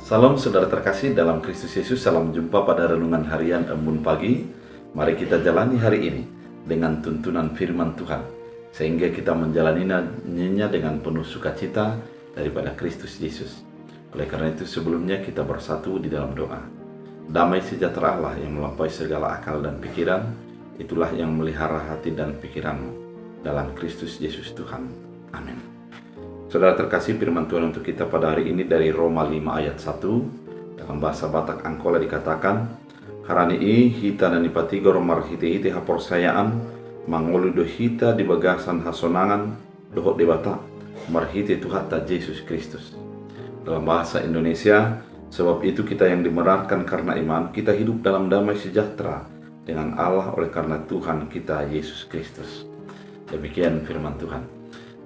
Salam saudara terkasih dalam Kristus Yesus, salam jumpa pada renungan harian Embun Pagi. Mari kita jalani hari ini dengan tuntunan firman Tuhan, sehingga kita menjalaninya dengan penuh sukacita daripada Kristus Yesus. Oleh karena itu sebelumnya kita bersatu di dalam doa. Damai sejahtera Allah yang melampaui segala akal dan pikiran, itulah yang melihara hati dan pikiranmu dalam Kristus Yesus Tuhan. Amin. Saudara terkasih, firman Tuhan untuk kita pada hari ini dari Roma 5 ayat 1. Dalam bahasa Batak Angkola dikatakan, harani hita dan ipatigo romar hite haporsayaan mangolu do hita di bagasan hasonangan dohok debata marhite Tuhata Yesus Kristus. Dalam bahasa Indonesia, sebab itu kita yang dibenarkan karena iman, kita hidup dalam damai sejahtera dengan Allah oleh karena Tuhan kita Yesus Kristus. Demikian firman Tuhan.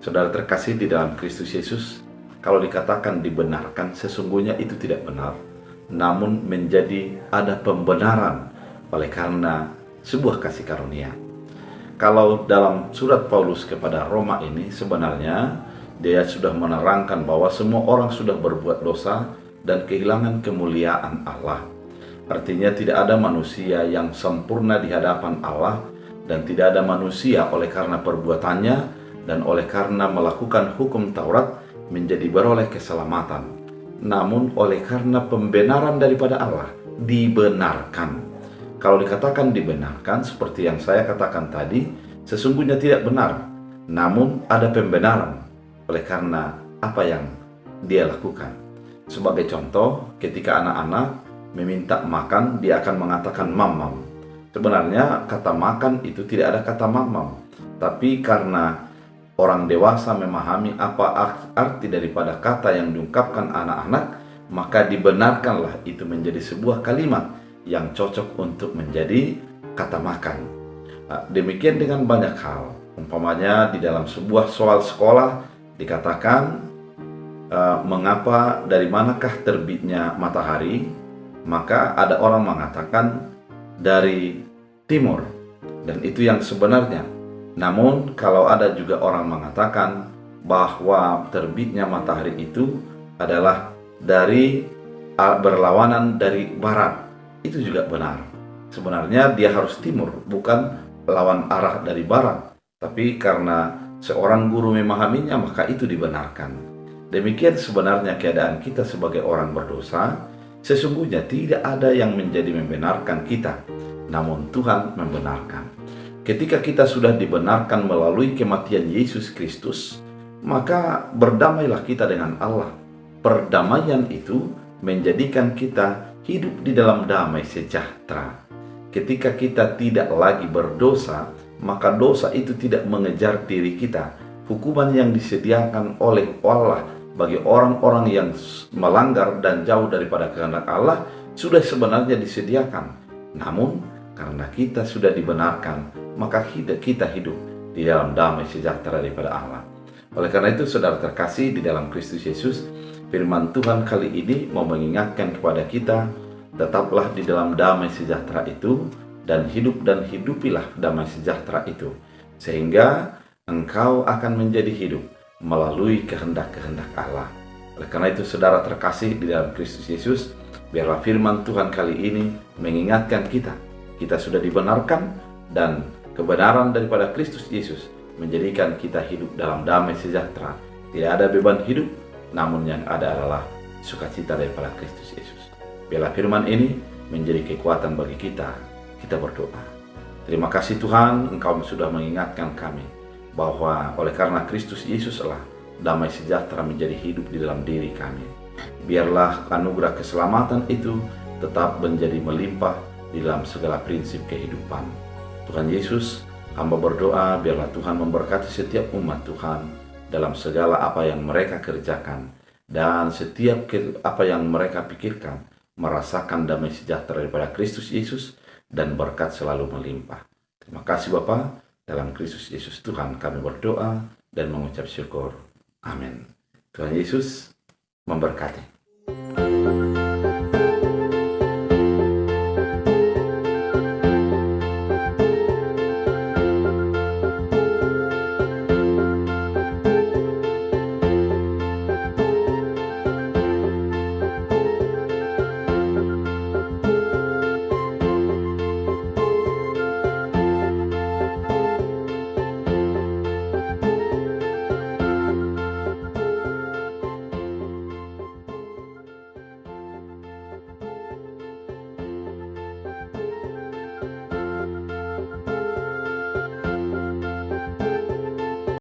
Saudara terkasih di dalam Kristus Yesus, kalau dikatakan dibenarkan, sesungguhnya itu tidak benar, namun menjadi ada pembenaran oleh karena sebuah kasih karunia. Kalau dalam surat Paulus kepada Roma ini, sebenarnya dia sudah menerangkan bahwa semua orang sudah berbuat dosa dan kehilangan kemuliaan Allah. Artinya tidak ada manusia yang sempurna di hadapan Allah, dan tidak ada manusia oleh karena perbuatannya dan oleh karena melakukan hukum Taurat menjadi beroleh keselamatan. Namun oleh karena pembenaran daripada Allah, dibenarkan. Kalau dikatakan dibenarkan, seperti yang saya katakan tadi, sesungguhnya tidak benar, namun ada pembenaran oleh karena apa yang dia lakukan. Sebagai contoh, ketika anak-anak meminta makan, dia akan mengatakan mamam. Sebenarnya kata makan itu tidak ada kata mamam, tapi karena orang dewasa memahami apa arti daripada kata yang diungkapkan anak-anak, maka dibenarkanlah itu menjadi sebuah kalimat yang cocok untuk menjadi kata makan. Demikian dengan banyak hal. Umpamanya di dalam sebuah soal sekolah dikatakan, mengapa, dari manakah terbitnya matahari? Maka ada orang mengatakan dari timur, dan itu yang sebenarnya. Namun kalau ada juga orang mengatakan bahwa terbitnya matahari itu adalah dari berlawanan dari barat, itu juga benar. Sebenarnya dia harus timur, bukan lawan arah dari barat. Tapi karena seorang guru memahaminya, maka itu dibenarkan. Demikian sebenarnya keadaan kita sebagai orang berdosa. Sesungguhnya tidak ada yang menjadi membenarkan kita, namun Tuhan membenarkan. Ketika kita sudah dibenarkan melalui kematian Yesus Kristus, maka berdamailah kita dengan Allah. Perdamaian itu menjadikan kita hidup di dalam damai sejahtera. Ketika kita tidak lagi berdosa, maka dosa itu tidak mengejar diri kita. Hukuman yang disediakan oleh Allah bagi orang-orang yang melanggar dan jauh daripada kehendak Allah sudah sebenarnya disediakan. Namun karena kita sudah dibenarkan, maka kita hidup di dalam damai sejahtera daripada Allah. Oleh karena itu saudara terkasih di dalam Kristus Yesus, firman Tuhan kali ini mau mengingatkan kepada kita, tetaplah di dalam damai sejahtera itu, dan hidupilah damai sejahtera itu, sehingga engkau akan menjadi hidup melalui kehendak-kehendak Allah. Oleh karena itu saudara terkasih di dalam Kristus Yesus, biarlah firman Tuhan kali ini mengingatkan kita sudah dibenarkan, dan kebenaran daripada Kristus Yesus menjadikan kita hidup dalam damai sejahtera. Tidak ada beban hidup, namun yang ada adalah sukacita daripada Kristus Yesus. Biarlah firman ini menjadi kekuatan bagi kita. Kita berdoa. Terima kasih Tuhan, Engkau sudah mengingatkan kami bahwa oleh karena Kristus Yesuslah damai sejahtera menjadi hidup di dalam diri kami. Biarlah anugerah keselamatan itu tetap menjadi melimpah di dalam segala prinsip kehidupan. Tuhan Yesus, hamba berdoa biarlah Tuhan memberkati setiap umat Tuhan dalam segala apa yang mereka kerjakan, dan setiap apa yang mereka pikirkan, merasakan damai sejahtera daripada Kristus Yesus, dan berkat selalu melimpah. Terima kasih Bapa, dalam Kristus Yesus Tuhan kami berdoa dan mengucap syukur. Amin. Tuhan Yesus memberkati.